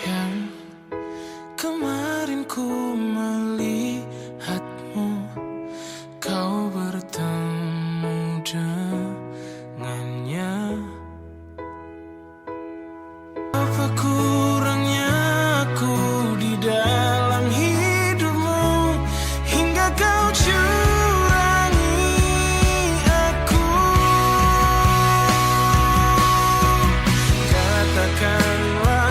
Yang kemarin ku melihatmu, kau bertemu dengannya. Apa kurangnya aku di dalam hidupmu, hingga kau curangi aku. Katakanlah